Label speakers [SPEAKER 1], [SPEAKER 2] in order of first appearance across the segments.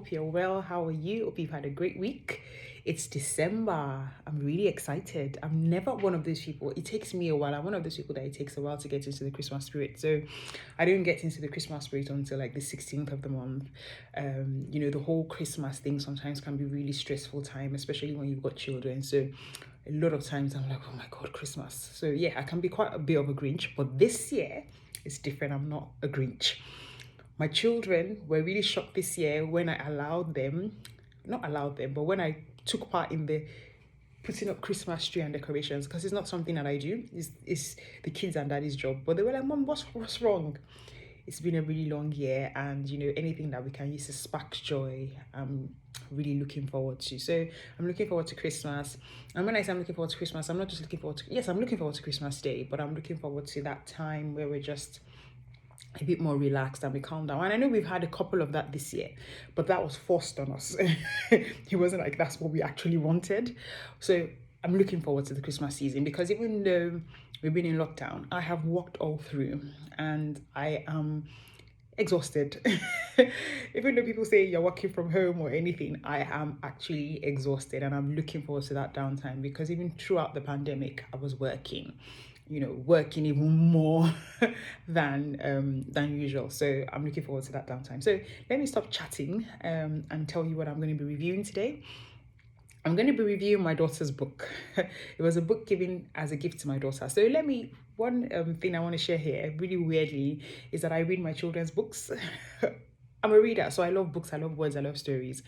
[SPEAKER 1] Hope you're well. How are you? Hope you've had a great week. It's December. I'm really excited. I'm never one of those people. It takes me a while. I'm one of those people that it takes a while to get into the Christmas spirit. So I don't get into the Christmas spirit until like the 16th of the month. The whole Christmas thing sometimes can be really stressful time, especially when you've got children. So a lot of times I'm like, oh my God, Christmas. So yeah, I can be quite a bit of a Grinch, but this year it's different. I'm not a Grinch. My children were really shocked this year when I but when I took part in the putting up Christmas tree and decorations, because it's not something that I do. It's the kids and daddy's job. But they were like, Mom, what's wrong? It's been a really long year, and anything that we can use to spark joy, I'm really looking forward to. So I'm looking forward to Christmas. And when I say I'm looking forward to Christmas, I'm not just looking forward to, yes, I'm looking forward to Christmas Day, but I'm looking forward to that time where we're just a bit more relaxed and we calm down. And I know we've had a couple of that this year, but that was forced on us. It wasn't like that's what we actually wanted. So I'm looking forward to the Christmas season, because even though we've been in lockdown, I have walked all through and I am exhausted. Even though people say you're working from home or anything, I am actually exhausted, and I'm looking forward to that downtime, because even throughout the pandemic I was working even more than usual. So I'm looking forward to that downtime. So let me stop chatting and tell you what I'm going to be reviewing today. I'm going to be reviewing my daughter's book. It was a book given as a gift to my daughter. So one thing I want to share here, really weirdly, is that I read my children's books. I'm a reader, so I love books, I love words, I love stories.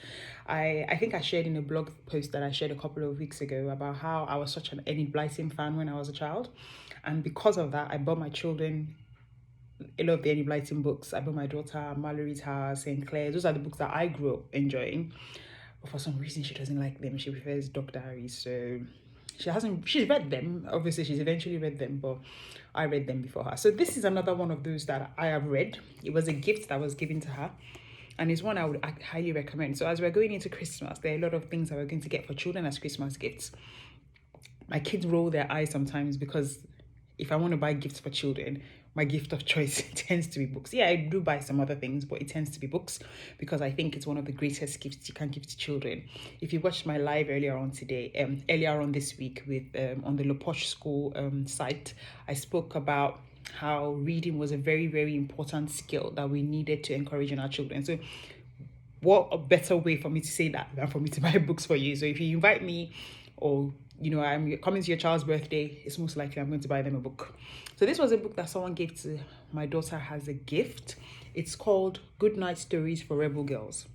[SPEAKER 1] I think I shared in a blog post that I shared a couple of weeks ago about how I was such an Enid Blyton fan when I was a child. And because of that, I bought my children a lot of the Enid Blyton books. I bought my daughter Mallory's House, St. Clair's. Those are the books that I grew up enjoying. But for some reason, she doesn't like them. She prefers Dr. Harry's. So she's read them. Obviously, she's eventually read them, but I read them before her. So this is another one of those that I have read. It was a gift that was given to her, and it's one I would highly recommend. So as we're going into Christmas, there are a lot of things that we're going to get for children as Christmas gifts. My kids roll their eyes sometimes, because if I want to buy gifts for children, my gift of choice tends to be books. Yeah, I do buy some other things, but it tends to be books, because I think it's one of the greatest gifts you can give to children. If you watched my live earlier on this week with on the La Poche School site, I spoke about how reading was a very, very important skill that we needed to encourage in our children. So what a better way for me to say that than for me to buy books for you. So if you invite me, or I'm coming to your child's birthday, it's most likely I'm going to buy them a book. So this was a book that someone gave to my daughter as a gift. It's called Good Night Stories for Rebel Girls.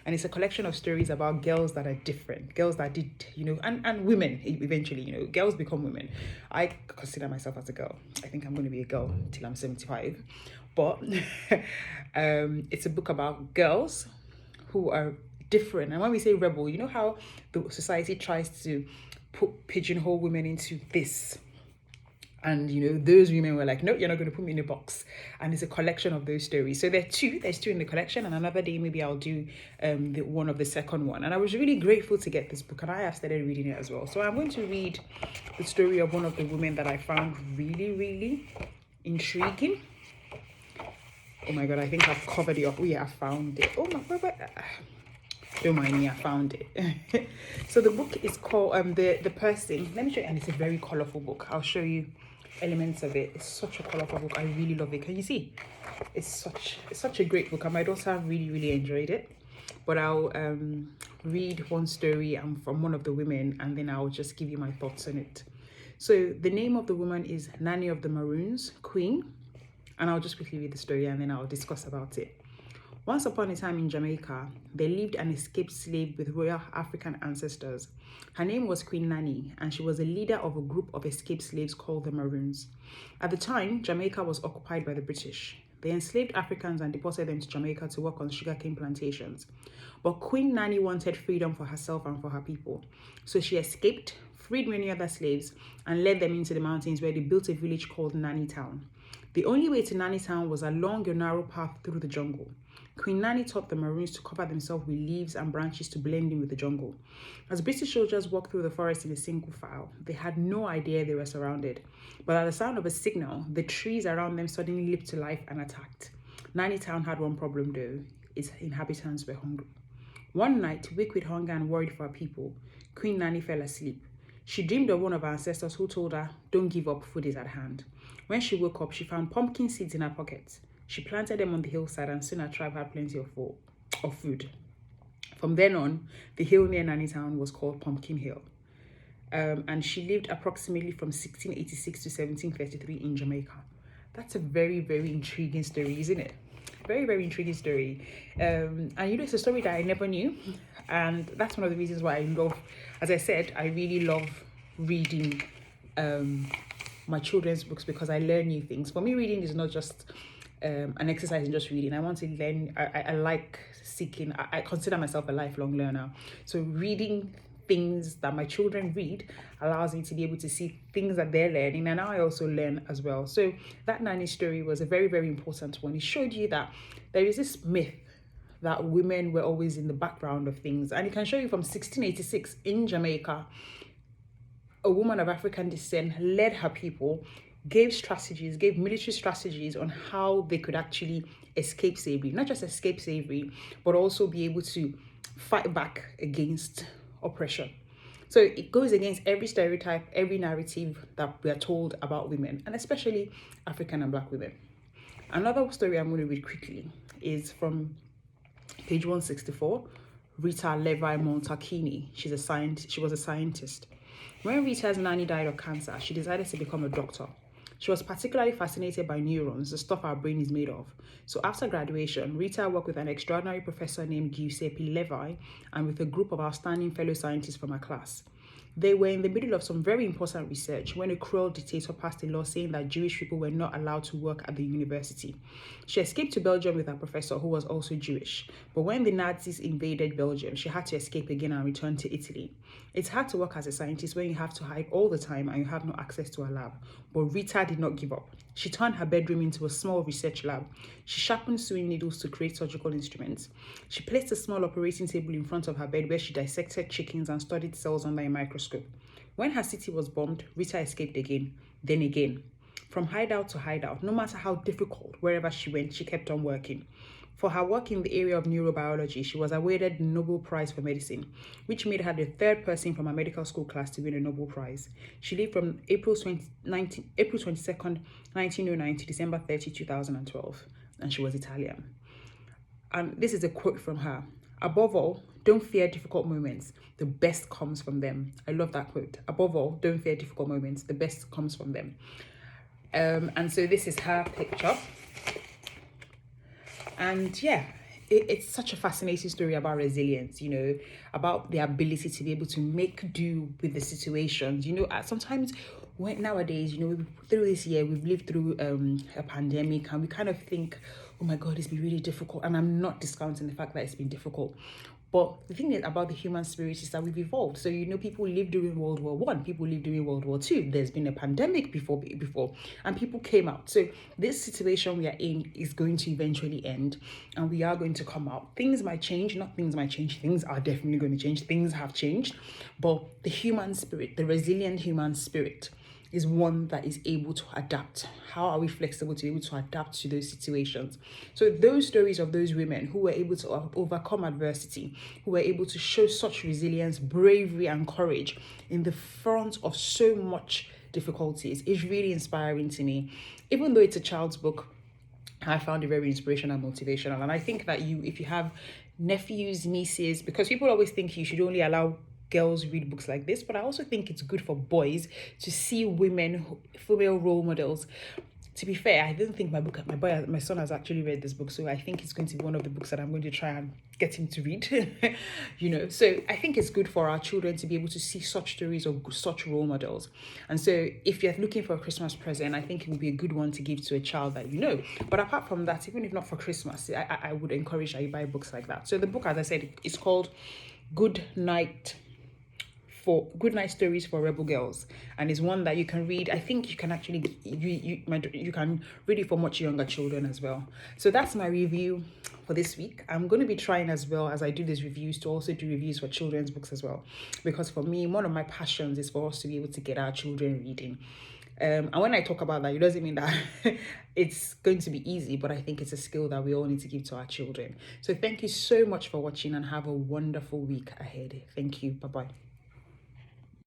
[SPEAKER 1] And it's a collection of stories about girls that are different, girls that did, and women eventually, girls become women. I consider myself as a girl. I think I'm going to be a girl till I'm 75. But it's a book about girls who are different. And when we say rebel, you know how the society tries to pigeonhole women into this, and those women were like, no, you're not going to put me in a box. And it's a collection of those stories. So there's two in the collection, and another day maybe I'll do the one of the second one. And I was really grateful to get this book, and I have started reading it as well. So I'm going to read the story of one of the women that I found really, really intriguing. Oh my God, I think I've covered it up. Oh yeah, I found it. Oh my God. Don't mind me, I found it. So the book is called the person. Let me show you, and it's a very colorful book. I'll show you elements of it. It's such a colorful book. I really love it. Can you see? It's such a great book, and my daughter really, really enjoyed it. But I'll read one story from one of the women, and then I'll just give you my thoughts on it. So the name of the woman is Nanny of the Maroons, Queen, and I'll just quickly read the story and then I'll discuss about it. Once upon a time in Jamaica, there lived an escaped slave with royal African ancestors. Her name was Queen Nanny, and she was a leader of a group of escaped slaves called the Maroons. At the time, Jamaica was occupied by the British. They enslaved Africans and deported them to Jamaica to work on sugarcane plantations. But Queen Nanny wanted freedom for herself and for her people. So she escaped, freed many other slaves, and led them into the mountains, where they built a village called Nanny Town. The only way to Nanny Town was along a narrow path through the jungle. Queen Nanny taught the Maroons to cover themselves with leaves and branches to blend in with the jungle. As British soldiers walked through the forest in a single file, they had no idea they were surrounded. But at the sound of a signal, the trees around them suddenly leaped to life and attacked. Nanny Town had one problem though: its inhabitants were hungry. One night, weak with hunger and worried for her people, Queen Nanny fell asleep. She dreamed of one of her ancestors who told her, "Don't give up, food is at hand." When she woke up, she found pumpkin seeds in her pockets. She planted them on the hillside, and soon her tribe had plenty of food. From then on, the hill near Nanny Town was called Pumpkin Hill. And she lived approximately from 1686 to 1733 in Jamaica. That's a very, very intriguing story, isn't it? Very, very intriguing story. And it's a story that I never knew. And that's one of the reasons why I love, as I said, I really love reading my children's books, because I learn new things. For me, reading is not just an exercise in just reading. I want to learn. I like seeking. I consider myself a lifelong learner. So reading things that my children read allows me to be able to see things that they're learning, and I also learn as well. So that nanny story was a very, very important one. It showed you that there is this myth that women were always in the background of things, and it can show you from 1686 in Jamaica, a woman of African descent led her people, gave military strategies on how they could actually escape slavery. Not just escape slavery, but also be able to fight back against oppression. So it goes against every stereotype, every narrative that we are told about women, and especially African and Black women. Another story I'm going to read quickly is from page 164, Rita Levi Montalcini. She was a scientist. When Rita's nanny died of cancer, she decided to become a doctor. She was particularly fascinated by neurons, the stuff our brain is made of. So after graduation, Rita worked with an extraordinary professor named Giuseppe Levi and with a group of outstanding fellow scientists from her class. They were in the middle of some very important research when a cruel dictator passed a law saying that Jewish people were not allowed to work at the university. She escaped to Belgium with her professor, who was also Jewish. But when the Nazis invaded Belgium, she had to escape again and return to Italy. It's hard to work as a scientist when you have to hide all the time and you have no access to a lab. But Rita did not give up. She turned her bedroom into a small research lab. She sharpened sewing needles to create surgical instruments. She placed a small operating table in front of her bed where she dissected chickens and studied cells under a microscope. When her city was bombed, Rita escaped again, then again. From hideout to hideout, no matter how difficult, wherever she went, she kept on working. For her work in the area of neurobiology, she was awarded the Nobel Prize for Medicine, which made her the third person from a medical school class to win a Nobel Prize. She lived from April 22nd, 1909 to December 30, 2012, and she was Italian. And this is a quote from her. "Above all, don't fear difficult moments. The best comes from them." I love that quote. Above all, don't fear difficult moments. The best comes from them. And so this is her picture. And yeah, it's such a fascinating story about resilience, about the ability to be able to make do with the situations. Sometimes nowadays, through this year, we've lived through a pandemic, and we kind of think, oh my God, it's been really difficult. And I'm not discounting the fact that it's been difficult. But the thing is about the human spirit is that we've evolved. So, people lived during World War I, people lived during World War II. There's been a pandemic before, and people came out. So this situation we are in is going to eventually end, and we are going to come out. Things might change, things are definitely going to change. Things have changed, but the human spirit, the resilient human spirit, is one that is able to adapt. How are we flexible to be able to adapt to those situations? So those stories of those women who were able to overcome adversity, who were able to show such resilience, bravery, and courage in the front of so much difficulties is really inspiring to me. Even though it's a child's book, I found it very inspirational and motivational. And I think that if you have nephews, nieces, because people always think you should only allow girls read books like this, but I also think it's good for boys to see women, female role models. To be fair, I didn't think my son has actually read this book, so I think it's going to be one of the books that I'm going to try and get him to read. So I think it's good for our children to be able to see such stories or such role models. And so if you're looking for a Christmas present, I think it would be a good one to give to a child that you know. But apart from that, even if not for Christmas, I would encourage that you buy books like that. So the book, as I said, is called Good Night Stories for Rebel Girls, and is one that you can read. I think you can actually you can read it for much younger children as well. So that's my review for this week. I'm going to be trying, as well as I do these reviews, to also do reviews for children's books as well, because for me, one of my passions is for us to be able to get our children reading. And when I talk about that, it doesn't mean that it's going to be easy, but I think it's a skill that we all need to give to our children. So thank you so much for watching and have a wonderful week ahead. Thank you. Bye bye.